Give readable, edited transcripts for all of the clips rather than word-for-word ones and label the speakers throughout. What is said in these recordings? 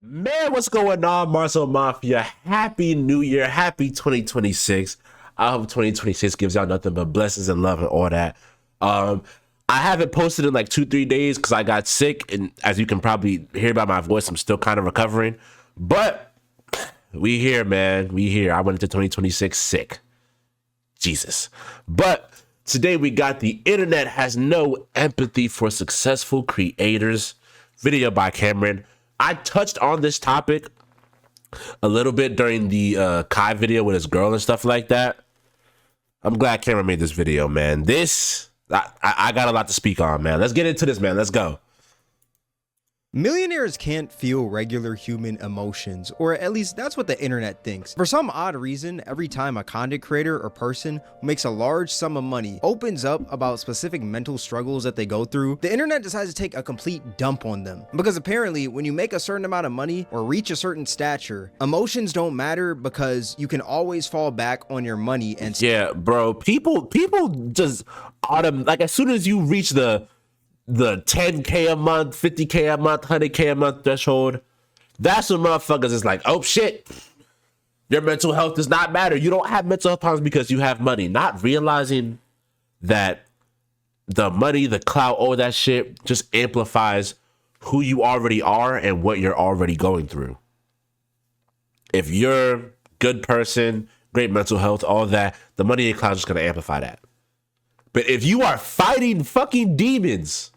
Speaker 1: Man, what's going on, Marso Mafia? Happy New Year. Happy 2026. I hope 2026 gives y'all nothing but blessings and love and all that. Um, I haven't posted in like 2-3 days because I got sick, and as you can probably hear by my voice, I'm still kind of recovering. But we here, man. We here. I went into 2026 sick. Jesus. But today we got the internet has no empathy for successful creators. Video by Cameron. I touched on this topic a little bit during the Kai video with his girl and stuff like that. I'm glad Cameron made this video, man. I got a lot to speak on, man. Let's get into this, man. Let's go.
Speaker 2: Millionaires can't feel regular human emotions, or at least that's what the internet thinks. For some odd reason, every time a content creator or person who makes a large sum of money opens up about specific mental struggles that they go through, the internet decides to take a complete dump on them. Because apparently, when you make a certain amount of money or reach a certain stature, emotions don't matter because you can always fall back on your money and—
Speaker 1: Yeah, bro. People just like as soon as you reach the 10K a month, 50K a month, 100K a month threshold, that's when motherfuckers is like, oh shit, your mental health does not matter. You don't have mental health problems because you have money. Not realizing that the money, the clout, all that shit just amplifies who you already are and what you're already going through. If you're a good person, great mental health, all that, the money and clout is just going to amplify that. But if you are fighting fucking demons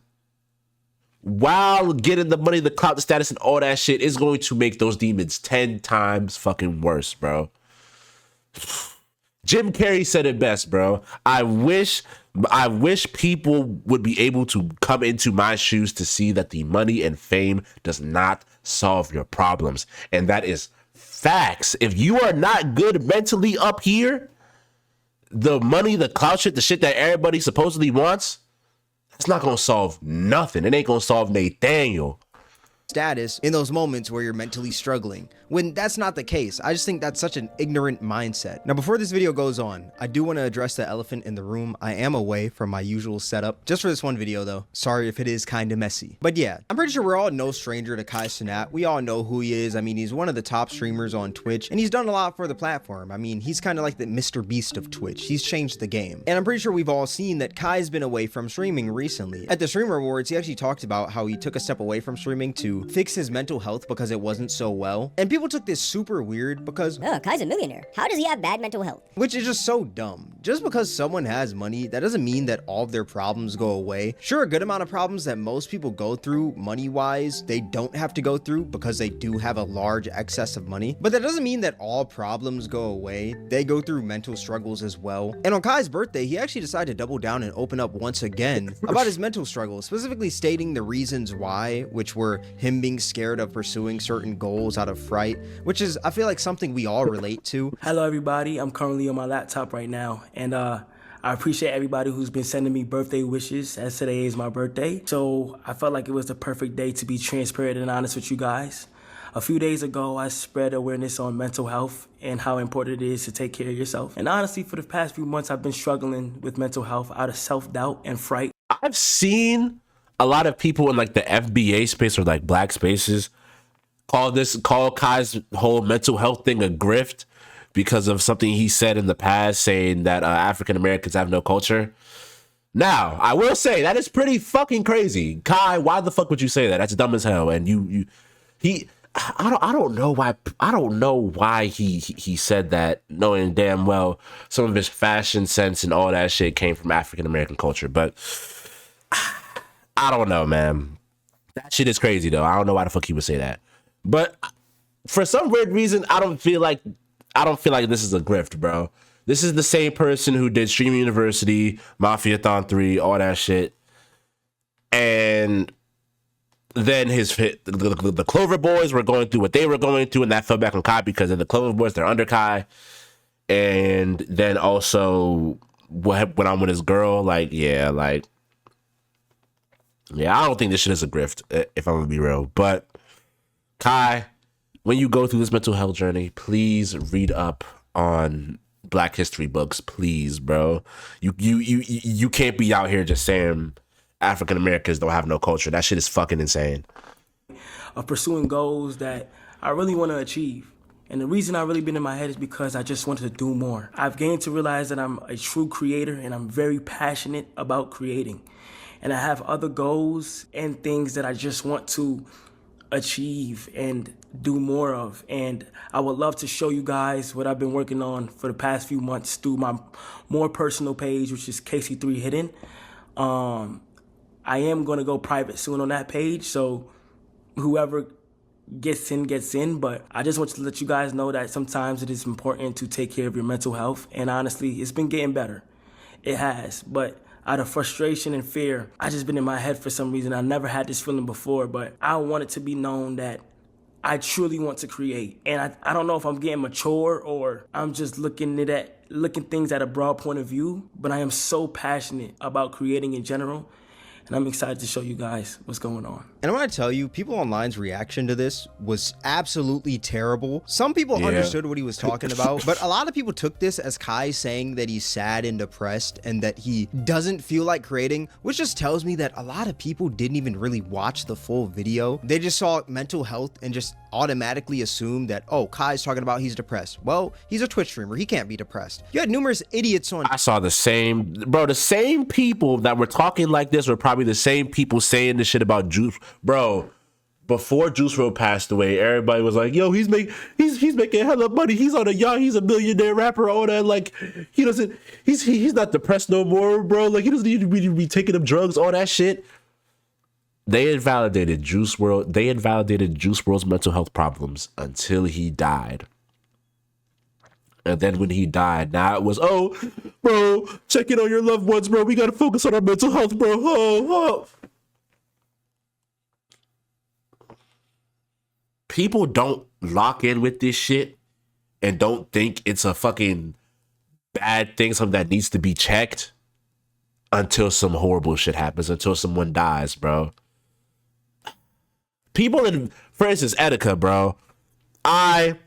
Speaker 1: while getting the money, the clout, the status, and all that shit, is going to make those demons 10 times fucking worse, bro. Jim Carrey said it best, bro. I wish people would be able to come into my shoes to see that the money and fame does not solve your problems. And that is facts. If you are not good mentally up here, the money, the clout shit, the shit that everybody supposedly wants, it's not gonna solve nothing. It ain't gonna solve Nathaniel.
Speaker 2: status in those moments where you're mentally struggling, when that's not the case. I just think that's such an ignorant mindset. Now, before this video goes on, I do want to address the elephant in the room. I am away from my usual setup just for this one video though. Sorry if it is kind of messy. But yeah, I'm pretty sure we're all no stranger to Kai Cenat. We all know who he is. I mean, he's one of the top streamers on Twitch and he's done a lot for the platform. I mean, he's kind of like the Mr. Beast of Twitch. He's changed the game. And I'm pretty sure we've all seen that Kai's been away from streaming recently. At the Streamer Awards, he actually talked about how he took a step away from streaming to fix his mental health because it wasn't so well. And people took this super weird because,
Speaker 3: oh, Kai's a millionaire. How does he have bad mental health?
Speaker 2: which is just so dumb. Just because someone has money, that doesn't mean that all of their problems go away. Sure, a good amount of problems that most people go through money-wise, they don't have to go through because they do have a large excess of money. But that doesn't mean that all problems go away. They go through mental struggles as well. And on Kai's birthday, he actually decided to double down and open up once again about his mental struggles, specifically stating the reasons why, which were him being scared of pursuing certain goals out of fright, which is, I feel like, something we all relate to.
Speaker 4: Hello everybody, I'm currently on my laptop right now, and I appreciate everybody who's been sending me birthday wishes, as today is my birthday. So I felt like it was the perfect day to be transparent and honest with you guys. A few days ago, I spread awareness on mental health and how important it is to take care of yourself. And honestly, for the past few months, I've been struggling with mental health out of self-doubt and fright.
Speaker 1: I've seen a lot of people in like the FBA space or like black spaces call Kai's whole mental health thing a grift because of something he said in the past, saying that African Americans have no culture. Now, I will say that is pretty fucking crazy. Kai, why the fuck would you say that? That's dumb as hell. And I don't know why he said that, knowing damn well some of his fashion sense and all that shit came from African American culture. But I don't know, man. That shit is crazy though. I don't know why the fuck he would say that. But for some weird reason, I don't feel like this is a grift, bro. This is the same person who did Stream University, Mafiathon 3, all that shit. And then the Clover Boys were going through what they were going through, and that fell back on Kai because of the Clover Boys, they're under Kai. And then also what went on with his girl, yeah, I don't think this shit is a grift, if I'm gonna be real. But Kai, when you go through this mental health journey, please read up on Black history books, please, bro. You can't be out here just saying African Americans don't have no culture. That shit is fucking insane.
Speaker 4: of pursuing goals that I really want to achieve. And the reason I really been in my head is because I just wanted to do more. I've gained to realize that I'm a true creator and I'm very passionate about creating. And I have other goals and things that I just want to achieve and do more of. And I would love to show you guys what I've been working on for the past few months through my more personal page, which is KC3 Hidden. I am going to go private soon on that page, so whoever gets in, but I just want to let you guys know that sometimes it is important to take care of your mental health, and honestly, it's been getting better. It has, but out of frustration and fear, I just been in my head for some reason. I never had this feeling before, but I want it to be known that I truly want to create. And I don't know if I'm getting mature or I'm just looking things at a broad point of view, but I am so passionate about creating in general. And I'm excited to show you guys what's going on.
Speaker 2: And I want to tell you, people online's reaction to this was absolutely terrible. Some people understood what he was talking about, but a lot of people took this as Kai saying that he's sad and depressed and that he doesn't feel like creating, which just tells me that a lot of people didn't even really watch the full video. They just saw mental health and just automatically assumed that, oh, Kai's talking about he's depressed. Well, he's a Twitch streamer. He can't be depressed. You had numerous idiots on.
Speaker 1: I saw the same, bro, the same people that were talking like this were probably the same people saying this shit about Juice. Bro, before Juice WRLD passed away, everybody was like, yo, he's making hella money. He's on a yacht. He's a millionaire rapper. All that. Like, he's not depressed no more, bro. Like, he doesn't need to be taking them drugs, all that shit. They invalidated Juice WRLD. They invalidated Juice WRLD's mental health problems until he died. And then when he died, now it was, oh, bro, check in on your loved ones, bro. We got to focus on our mental health, bro. Oh. People don't lock in with this shit and don't think it's a fucking bad thing, something that needs to be checked until some horrible shit happens, until someone dies, bro. People in, for instance, Etika, bro. I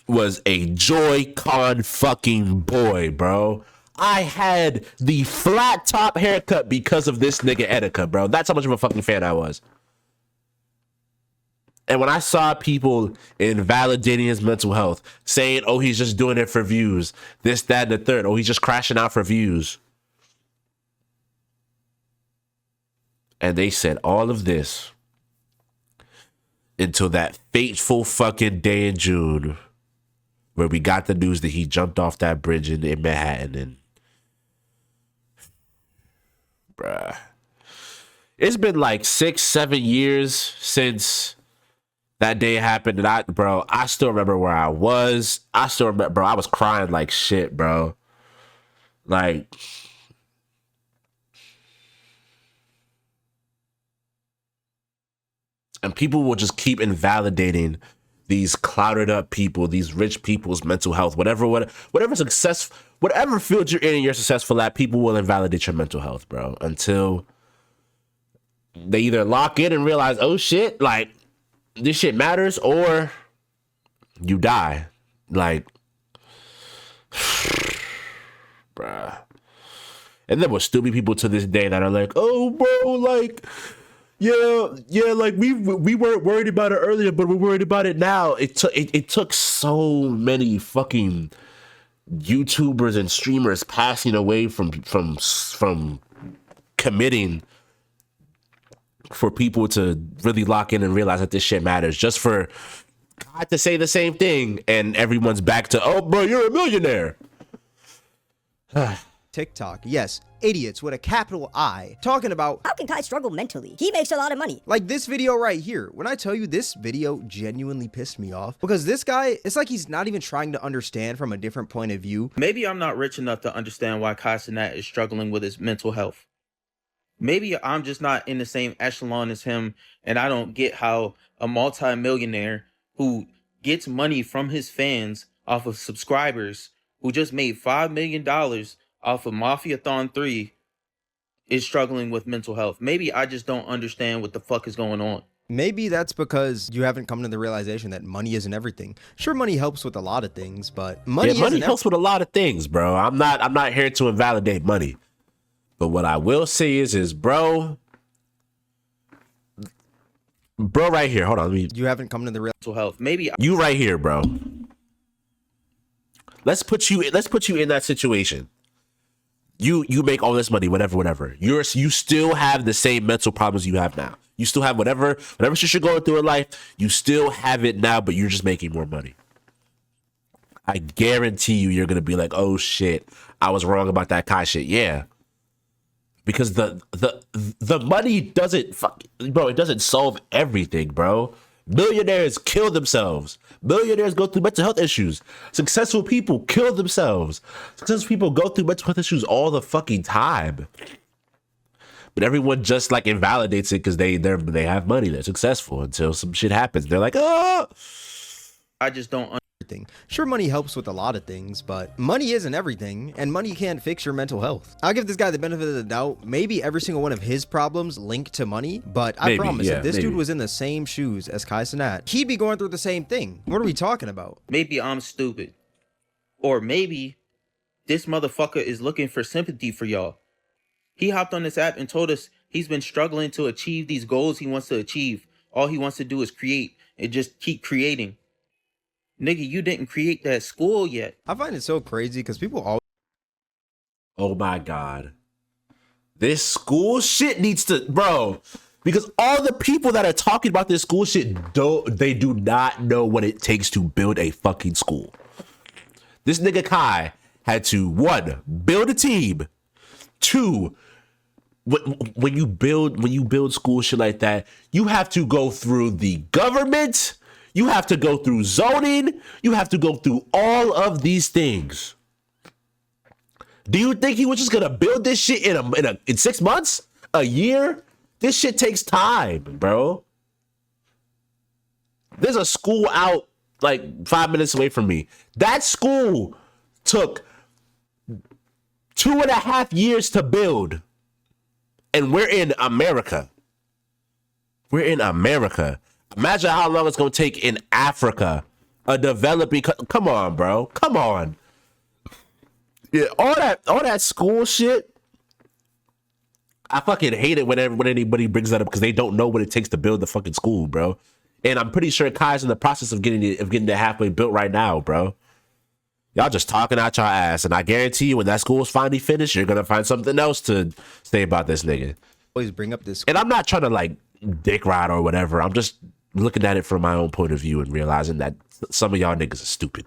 Speaker 1: was a Joy-Con fucking boy, bro. I had the flat top haircut because of this nigga Etika, bro. That's how much of a fucking fan I was. And when I saw people invalidating his mental health, saying, oh, he's just doing it for views, this, that, and the third, oh, he's just crashing out for views. And they said all of this until that fateful fucking day in June where we got the news that he jumped off that bridge in Manhattan. And bruh, it's been like 6-7 years since that day happened, and I still remember where I was. I still remember, bro, I was crying like shit, bro. Like, and people will just keep invalidating these clouded up people, these rich people's mental health, whatever field you're in and you're successful at, people will invalidate your mental health, bro, until they either lock in and realize, oh shit, like, this shit matters, or you die. Like, bruh. And there will still be people to this day that are like, oh, bro, like, yeah, like we weren't worried about it earlier, but we're worried about it now. It took so many fucking YouTubers and streamers passing away from committing for people to really lock in and realize that this shit matters, just for God to say the same thing and everyone's back to, oh, bro, you're a millionaire.
Speaker 2: TikTok, yes, idiots with a capital I, talking about
Speaker 3: How can Kai struggle mentally? He makes a lot of money.
Speaker 2: like this video right here. When I tell you, this video genuinely pissed me off because this guy, it's like he's not even trying to understand from a different point of view.
Speaker 5: Maybe I'm not rich enough to understand why Kai Cenat is struggling with his mental health. Maybe I'm just not in the same echelon as him, and I don't get how a multi-millionaire who gets money from his fans off of subscribers, who just made $5 million off of Mafiathon 3, is struggling with mental health. Maybe I just don't understand what the fuck is going on.
Speaker 2: Maybe that's because you haven't come to the realization that money isn't everything. Sure, money helps with a lot of things, but money
Speaker 1: helps with a lot of things, bro. I'm not here to invalidate money. But what I will say is bro, bro, right here. Hold on, let me.
Speaker 2: You haven't come to the real
Speaker 5: mental health. Maybe
Speaker 1: You right here, bro. Let's put you in that situation. You make all this money, whatever. You still have the same mental problems you have now. You still have whatever shit you're going through in life. You still have it now, but you're just making more money. I guarantee you're gonna be like, oh shit, I was wrong about that Kai shit. Yeah, because the money doesn't it doesn't solve everything, bro. Millionaires kill themselves. Millionaires go through mental health issues. Successful people kill themselves. Successful people go through mental health issues all the fucking time. But everyone just like invalidates it because they have money. They're successful until some shit happens. They're like, oh.
Speaker 5: I just don't
Speaker 2: thing. Sure, money helps with a lot of things, but money isn't everything, and money can't fix your mental health. I'll give this guy the benefit of the doubt. Maybe every single one of his problems link to money, but I promise if this dude was in the same shoes as Kai Cenat, he'd be going through the same thing. What are we talking about?
Speaker 5: Maybe I'm stupid. Or maybe this motherfucker is looking for sympathy for y'all. He hopped on this app and told us he's been struggling to achieve these goals he wants to achieve. All he wants to do is create and just keep creating. Nigga, you didn't create that school yet.
Speaker 2: I find it so crazy because people always...
Speaker 1: Oh my God. This school shit needs to... Bro, because all the people that are talking about this school shit, they do not know what it takes to build a fucking school. This nigga Kai had to, 1, build a team. 2, when you build school shit like that, you have to go through the government... You have to go through zoning. You have to go through all of these things. Do you think he was just gonna build this shit in 6 months? A year? This shit takes time, bro. There's a school out like 5 minutes away from me. That school took 2.5 years to build. And we're in America. We're in America. Imagine how long it's gonna take in Africa, a developing. Come on, bro. Come on. Yeah, all that school shit. I fucking hate it when anybody brings that up because they don't know what it takes to build the fucking school, bro. And I'm pretty sure Kai's in the process of getting it halfway built right now, bro. Y'all just talking out your ass, and I guarantee you, when that school's finally finished, you're gonna find something else to say about this nigga.
Speaker 2: Always bring up this,
Speaker 1: and I'm not trying to like dick ride or whatever. I'm just looking at it from my own point of view and realizing that some of y'all niggas are stupid.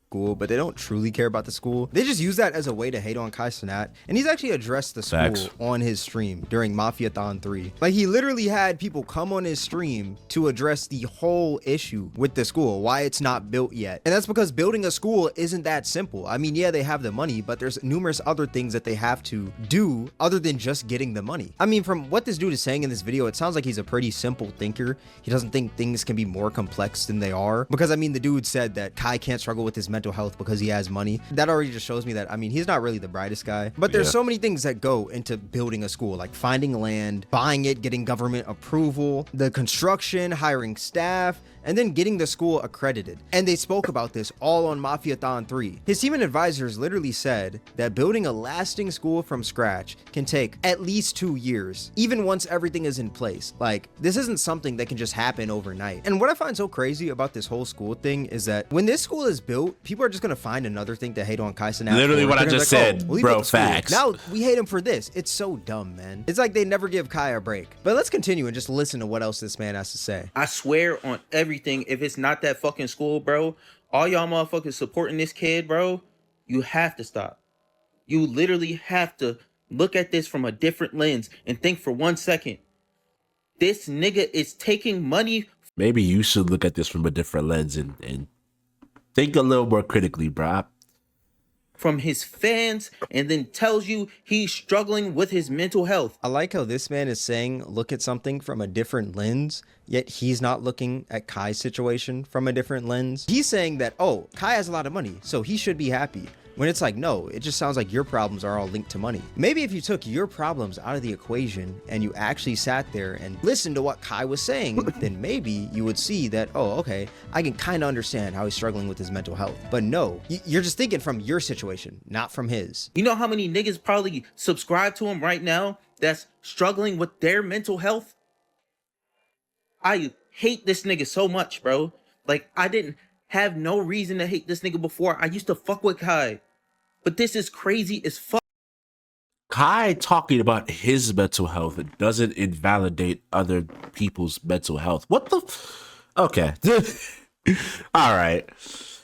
Speaker 2: School, but they don't truly care about the school. They just use that as a way to hate on Kai Cenat, and he's actually addressed the school
Speaker 1: Facts.
Speaker 2: on his stream during Mafiathon 3. Like, he literally had people come on his stream to address the whole issue with the school, why it's not built yet. And that's because building a school isn't that simple. I mean, yeah, they have the money, but there's numerous other things that they have to do other than just getting the money. I mean, from what this dude is saying in this video, it sounds like he's a pretty simple thinker. He doesn't think things can be more complex than they are. Because, I mean, the dude said that Kai can't struggle with his mental health because he has money. That already just shows me that, I mean, he's not really the brightest guy. But there's so many things that go into building a school, like finding land, buying it, getting government approval, the construction, hiring staff, and then getting the school accredited. And they spoke about this all on Mafiathon 3. His team and advisors literally said that building a lasting school from scratch can take at least 2 years, even once everything is in place. Like, this isn't something that can just happen overnight. And what I find so crazy about this whole school thing is that when this school is built, people are just gonna find another thing to hate on Kai Cenat.
Speaker 1: Literally what I just said, bro, facts.
Speaker 2: Now we hate him for this. It's so dumb, man. It's like they never give Kai a break. But let's continue and just listen to what else this man has to say.
Speaker 5: I swear on everything, if it's not that fucking school, bro, all y'all motherfuckers supporting this kid, bro, you have to stop. You literally have to look at this from a different lens and think for 1 second. This nigga is taking money.
Speaker 1: Maybe you should look at this from a different lens and think a little more critically, bro.
Speaker 5: From his fans, and then tells you he's struggling with his mental health.
Speaker 2: I like how this man is saying look at something from a different lens, yet he's not looking at Kai's situation from a different lens. He's saying that, oh, Kai has a lot of money, so he should be happy. When it's like, no, it just sounds like your problems are all linked to money. Maybe if you took your problems out of the equation and you actually sat there and listened to what Kai was saying, then maybe you would see that, oh, okay, I can kind of understand how he's struggling with his mental health. But no, you're just thinking from your situation, not from his.
Speaker 5: You know how many niggas probably subscribe to him right now that's struggling with their mental health? I hate this nigga so much, bro. Like, I didn't have no reason to hate this nigga before. I used to fuck with Kai. But this is crazy as fuck.
Speaker 1: Kai talking about his mental health doesn't invalidate other people's mental health. What the? Okay. All right.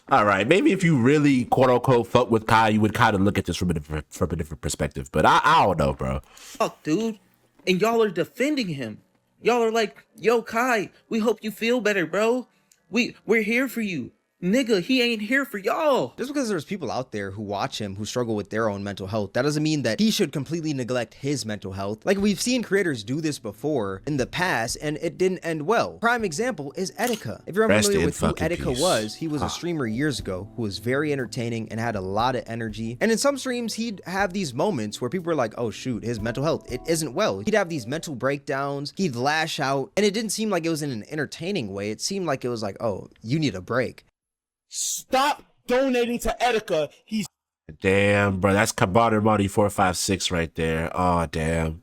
Speaker 1: All right. Maybe if you really quote unquote fuck with Kai, you would kind of look at this from a different perspective. But I don't know, bro.
Speaker 5: Fuck, dude. And y'all are defending him. Y'all are like, yo, Kai, we hope you feel better, bro. We're here for you. Nigga, he ain't here for y'all.
Speaker 2: Just because there's people out there who watch him who struggle with their own mental health, that doesn't mean that he should completely neglect his mental health. Like, we've seen creators do this before in the past, and it didn't end well. Prime example is Etika. If you're unfamiliar with who Etika was, he was a streamer years ago who was very entertaining and had a lot of energy. And in some streams, he'd have these moments where people were like, oh shoot, his mental health, it isn't well. He'd have these mental breakdowns, he'd lash out, and it didn't seem like it was in an entertaining way. It seemed like it was like, oh, you need a break.
Speaker 6: Stop donating to Etika. He's
Speaker 1: damn, bro. That's Kabata Money 456 right there. Oh, damn.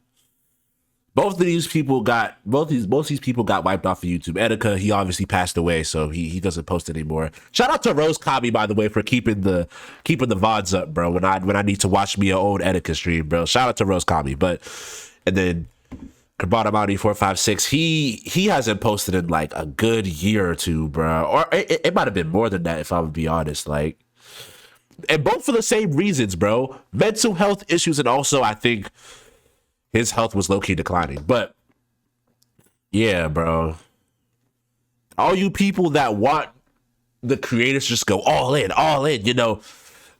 Speaker 1: Both these people got wiped off of YouTube. Etika, he obviously passed away, so he doesn't post anymore. Shout out to Rose Kabi, by the way, for keeping the VODs up, bro. When I need to watch me an old Etika stream, bro. Shout out to Rose Kabi. And then Kabata Money 456, he hasn't posted in like a good year or two, bro. Or it might have been more than that, if I would be honest. Like, and both for the same reasons, bro. Mental health issues, and also I think his health was low-key declining. But yeah, bro. All you people that want the creators to just go all in, you know,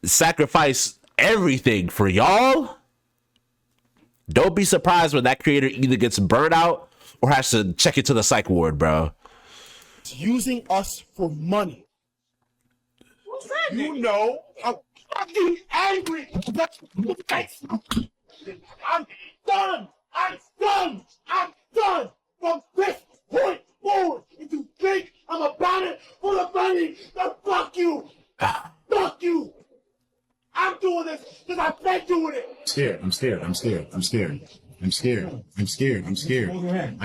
Speaker 1: sacrifice everything for y'all. Don't be surprised when that creator either gets burnt out or has to check into the psych ward, bro.
Speaker 6: using us for money. You know, I'm fucking angry. I'm done. I'm done from this point forward. If you think I'm about it for the money, then fuck you. Fuck you. I'm doing this because I've been doing it.
Speaker 7: I'm scared. I'm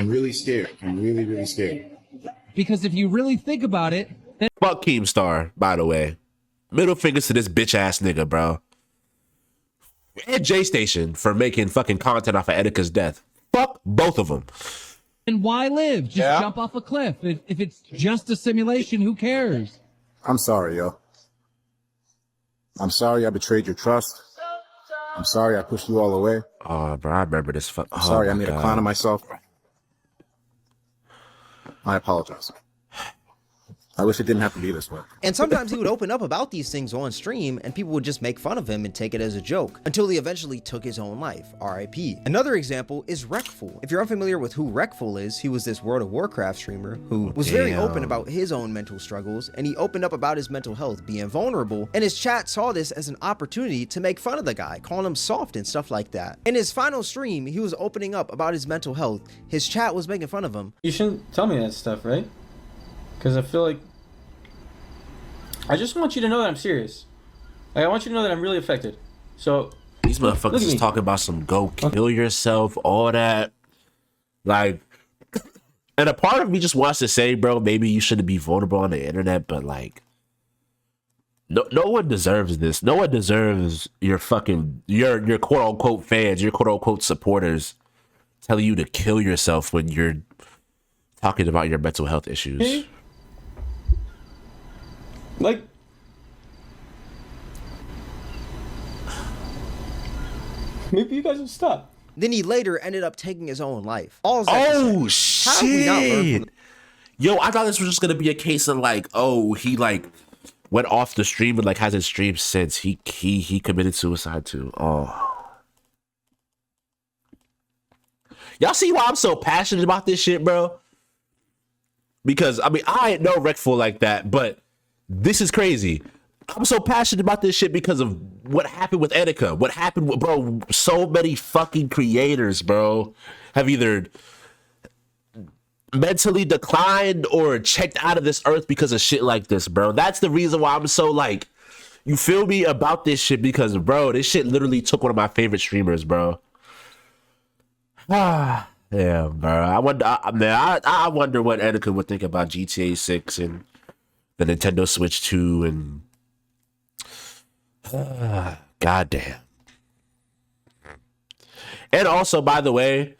Speaker 7: really scared. I'm really, really scared.
Speaker 8: Because if you really think about it, then
Speaker 1: fuck Keemstar, by the way. Middle fingers to this bitch ass nigga, bro. And J Station for making fucking content off of Etika's death. Fuck both of them.
Speaker 8: and why live? Just jump off a cliff. If it's just a simulation, who cares?
Speaker 7: I'm sorry, yo. I'm sorry I betrayed your trust. I'm sorry I pushed you all away.
Speaker 1: Oh, bro, I remember this.
Speaker 7: I'm sorry I made a clown of myself. I apologize. I wish it didn't have to be this way.
Speaker 2: And sometimes he would open up about these things on stream and people would just make fun of him and take it as a joke until he eventually took his own life, RIP. Another example is Wreckful. If you're unfamiliar with who Wreckful is, he was this World of Warcraft streamer who was very open about his own mental struggles, and he opened up about his mental health being vulnerable, and his chat saw this as an opportunity to make fun of the guy, calling him soft and stuff like that. In his final stream, he was opening up about his mental health. His chat was making fun of him.
Speaker 9: You shouldn't tell me that stuff, right? Because I feel like I just want you to know that I'm serious. Like, I want you to know that I'm really affected. So
Speaker 1: these motherfuckers is talking about some go kill yourself, all that. Like, and a part of me just wants to say, bro, maybe you shouldn't be vulnerable on the internet, but like, no one deserves this. No one deserves your fucking your quote unquote fans, your quote unquote supporters telling you to kill yourself when you're talking about your mental health issues.
Speaker 9: Like, maybe you guys will stop.
Speaker 2: Then he later ended up taking his own life. All
Speaker 1: oh shit! Yo, I thought this was just gonna be a case of like, oh, he like went off the stream and like hasn't streamed since. He committed suicide too. Oh, y'all see why I'm so passionate about this shit, bro? Because I mean, I ain't no Wreckful like that, but this is crazy. I'm so passionate about this shit because of what happened with Etika. What happened with, bro, so many fucking creators, bro, have either mentally declined or checked out of this earth because of shit like this, bro. That's the reason why I'm so like, you feel me, about this shit, because, bro, this shit literally took one of my favorite streamers, bro. Yeah, bro. I wonder what Etiquette would think about GTA 6 and the Nintendo Switch 2 and goddamn. And also, by the way,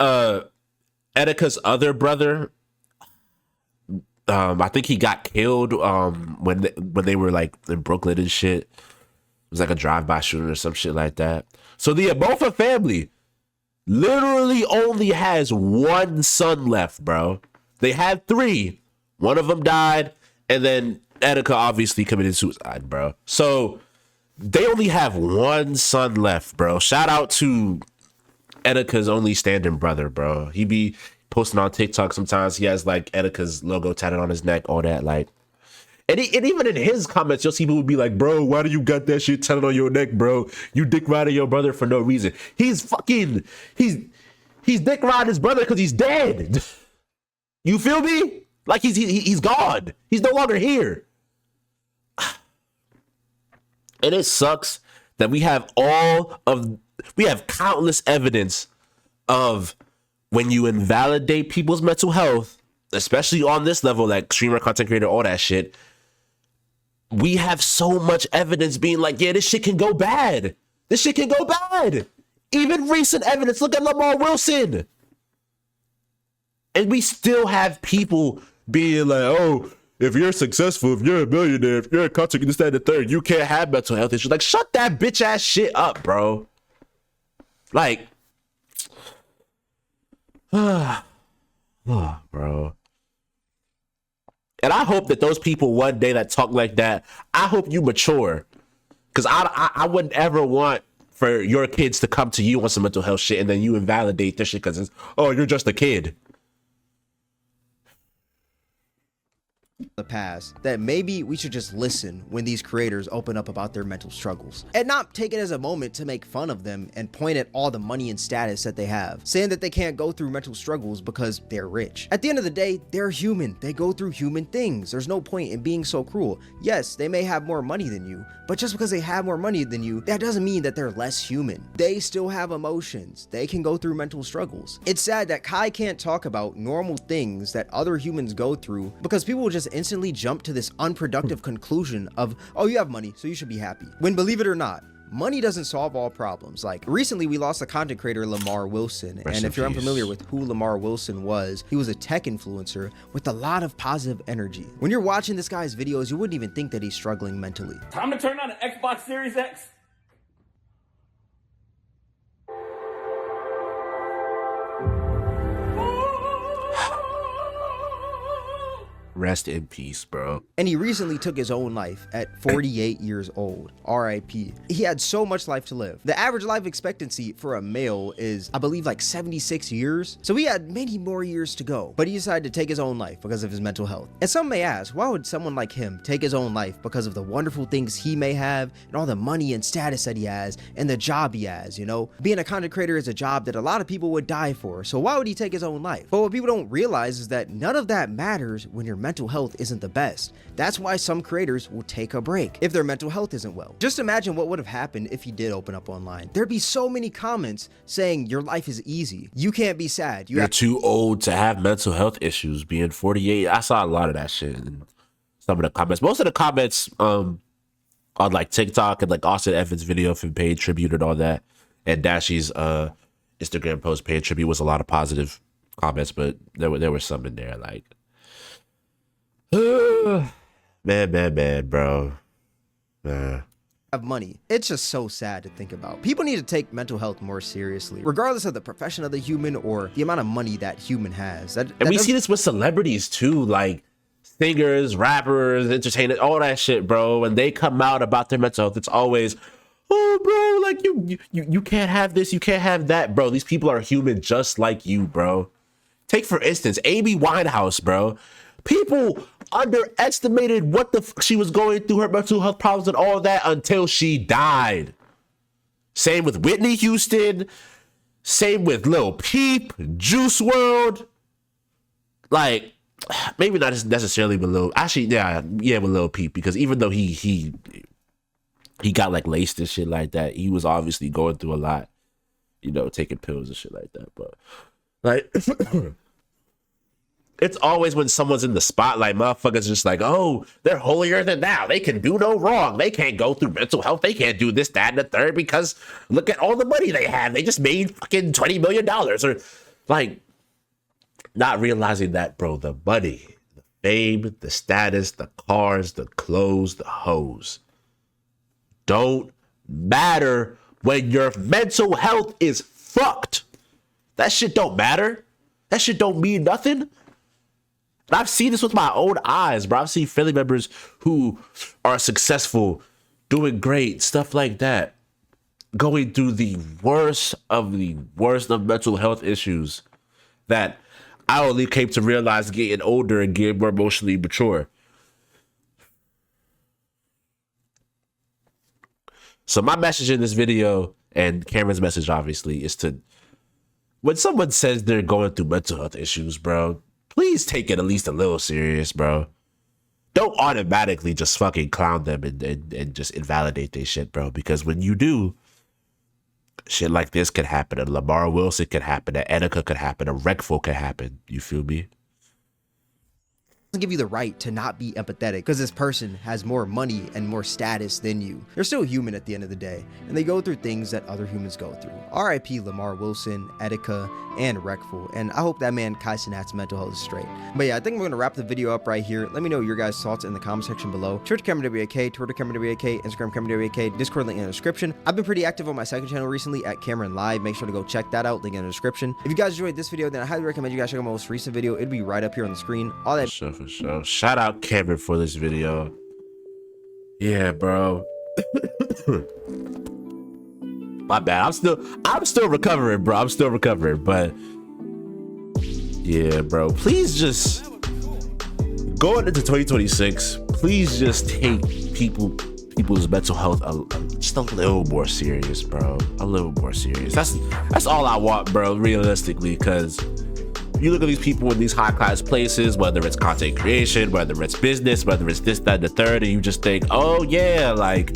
Speaker 1: Etiquette's other brother, I think he got killed when they were like in Brooklyn and shit. It was like a drive-by shooting or some shit like that. So the Abofa family literally only has one son left, bro. They had three. One of them died, and then Etika obviously committed suicide, bro. So they only have one son left, bro. Shout out to Etika's only standing brother, bro. He be posting on TikTok sometimes. He has like Etika's logo tatted on his neck, all that. Like, and even in his comments, you'll see people be like, bro, why do you got that shit tatted on your neck, bro? You dick riding your brother for no reason. He's dick riding his brother because he's dead. You feel me? Like he's gone. He's no longer here. And it sucks that we have countless evidence of when you invalidate people's mental health, especially on this level, like streamer, content creator, all that shit. We have so much evidence being like, yeah, this shit can go bad. This shit can go bad. Even recent evidence. Look at Lamar Wilson. And we still have people being like, oh, if you're successful, if you're a millionaire, if you're a content creator, this, that, and the third, you can't have mental health issues. Like, shut that bitch ass shit up, bro. Like, bro. And I hope that those people one day that talk like that, I hope you mature. Because I wouldn't ever want for your kids to come to you on some mental health shit and then you invalidate this shit because it's, oh, you're just a kid.
Speaker 2: The past that maybe we should just listen when these creators open up about their mental struggles and not take it as a moment to make fun of them and point at all the money and status that they have, saying that they can't go through mental struggles because they're rich. At the end of the day, they're human. They go through human things. There's no point in being so cruel. Yes, they may have more money than you, but just because they have more money than you, that doesn't mean that they're less human. They still have emotions. They can go through mental struggles. It's sad that Kai can't talk about normal things that other humans go through because people will just instantly jump to this unproductive conclusion of, oh, you have money, so you should be happy. When, believe it or not, money doesn't solve all problems. Like, recently we lost a content creator, Lamar Wilson. And if you're unfamiliar with who Lamar Wilson was, he was a tech influencer with a lot of positive energy. When you're watching this guy's videos, you wouldn't even think that he's struggling mentally.
Speaker 10: Time to turn on an Xbox Series X.
Speaker 1: Rest in peace, bro.
Speaker 2: And he recently took his own life at 48 years old. R.I.P. He had so much life to live. The average life expectancy for a male is, I believe, like 76 years. So he had many more years to go. But he decided to take his own life because of his mental health. And some may ask, why would someone like him take his own life because of the wonderful things he may have and all the money and status that he has and the job he has, you know? Being a content creator is a job that a lot of people would die for. So why would he take his own life? But what people don't realize is that none of that matters when your mental health isn't the best. That's why some creators will take a break if their mental health isn't well. Just imagine what would have happened if he did open up online. There'd be so many comments saying your life is easy. You can't be sad.
Speaker 1: You're too old to have mental health issues being 48. I saw a lot of that shit in some of the comments. Most of the comments on like TikTok and like Austin Evans' video for paying tribute and all that, and Dashy's Instagram post paying tribute was a lot of positive comments, but there were some in there like, man, bro.
Speaker 2: Have money. It's just so sad to think about. People need to take mental health more seriously, regardless of the profession of the human or the amount of money that human has. And
Speaker 1: we see this with celebrities too, like singers, rappers, entertainers, all that shit, bro. When they come out about their mental health, it's always, oh, bro, like you can't have this, you can't have that, bro. These people are human just like you, bro. Take for instance, Amy Winehouse, bro. People underestimated what the fuck she was going through, her mental health problems and all that until she died. Same with Whitney Houston. Same with Lil Peep, Juice WRLD. Like, maybe not necessarily with Lil. Actually, yeah, with Lil Peep, because even though he got like laced and shit like that, he was obviously going through a lot, you know, taking pills and shit like that. But Like, it's always when someone's in the spotlight, motherfuckers just like, oh, they're holier than thou. They can do no wrong. They can't go through mental health. They can't do this, that, and the third because look at all the money they have. They just made fucking $20 million. Or like, not realizing that, bro, the money, the fame, the status, the cars, the clothes, the hoes don't matter when your mental health is fucked. That shit don't matter. That shit don't mean nothing. And I've seen this with my own eyes, bro. I've seen family members who are successful, doing great, stuff like that, going through the worst of mental health issues that I only came to realize getting older and getting more emotionally mature. So my message in this video, and Cameron's message obviously, is to, when someone says they're going through mental health issues, bro, please take it at least a little serious, bro. Don't automatically just fucking clown them and just invalidate their shit, bro. Because when you do, shit like this could happen. A Lamar Wilson could happen. A Etika could happen. A Rekful could happen. You feel me?
Speaker 2: Doesn't give you the right to not be empathetic because this person has more money and more status than you. They're still human at the end of the day, and they go through things that other humans go through. R.I.P. Lamar Wilson, Etika, and Rekful, and I hope that man Kai Cenat's mental health is straight. But yeah, I think we're gonna wrap the video up right here. Let me know your guys' thoughts in the comment section below. Twitch Cameron WAK, Twitter Cameron WAK, Instagram Cameron WAK, Discord link in the description. I've been pretty active on my second channel recently at Cameron Live. Make sure to go check that out. Link in the description. If you guys enjoyed this video, then I highly recommend you guys check out my most recent video. It'll be right up here on the screen. All that.
Speaker 1: For sure. Shout out Cameron for this video. Yeah, bro. My bad. I'm still recovering, bro. I'm still recovering, but yeah, bro. Please just going into 2026. Please just take people's mental health just a little more serious, bro. A little more serious. That's all I want, bro. Realistically, because you look at these people in these high class places, whether it's content creation, whether it's business, whether it's this, that, and the third, and you just think, oh yeah, like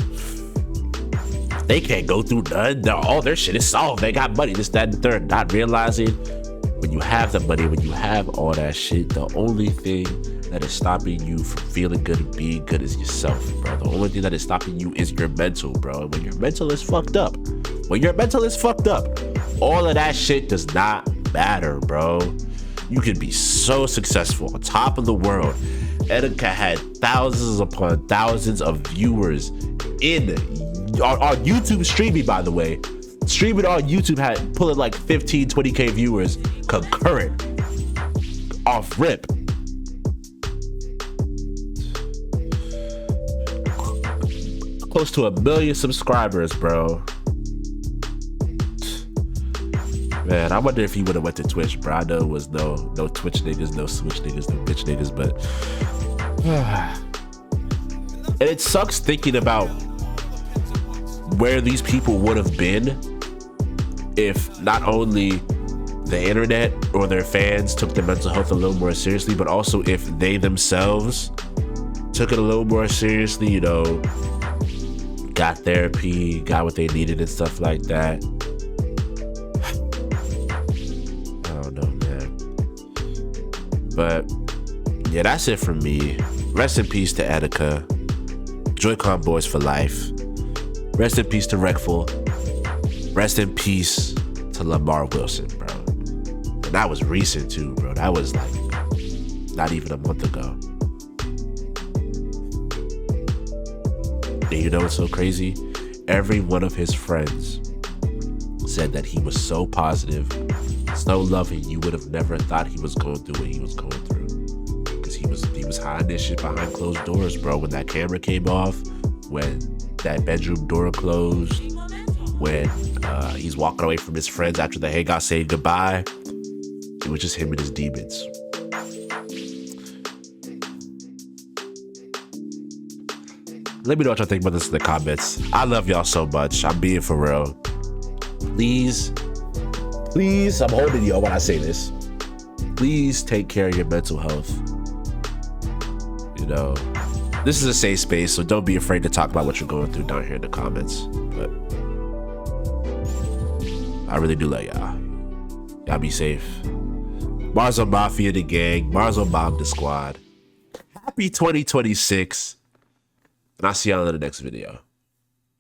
Speaker 1: they can't go through none. All their shit is solved. They got money, this, that, and the third. Not realizing when you have the money, when you have all that shit, the only thing that is stopping you from feeling good and being good is yourself, bro. The only thing that is stopping you is your mental, bro. And when your mental is fucked up, all of that shit does not matter, bro. You can be so successful, on top of the world. Etika had thousands upon thousands of viewers on YouTube streaming, by the way. Streaming on YouTube had pulling like 15, 20K viewers concurrent off rip. Close to 1 million subscribers, bro. Man, I wonder if he would have went to Twitch, bro. I know it was no Twitch niggas, no Switch niggas, no bitch niggas, but and it sucks thinking about where these people would have been if not only the internet or their fans took their mental health a little more seriously, but also if they themselves took it a little more seriously, you know, got therapy, got what they needed and stuff like that. But yeah, that's it from me. Rest in peace to Etika. Joy-Con boys for life. Rest in peace to Rekful. Rest in peace to Lamar Wilson, bro. And that was recent too, bro. That was like not even a month ago. And you know what's so crazy? Every one of his friends said that he was so positive, so loving, you would have never thought he was going through what he was going through. Because he was hiding this shit behind closed doors, bro. When that camera came off, when that bedroom door closed, when he's walking away from his friends after the hangout saying goodbye, it was just him and his demons. Let me know what y'all think about this in the comments. I love y'all so much. I'm being for real. Please, I'm holding y'all when I say this. Please take care of your mental health. You know, this is a safe space, so don't be afraid to talk about what you're going through down here in the comments. But I really do love y'all. Y'all be safe. Marso Mafia the gang. Marso bombed the squad. Happy 2026. And I'll see y'all in the next video.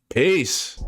Speaker 1: Peace.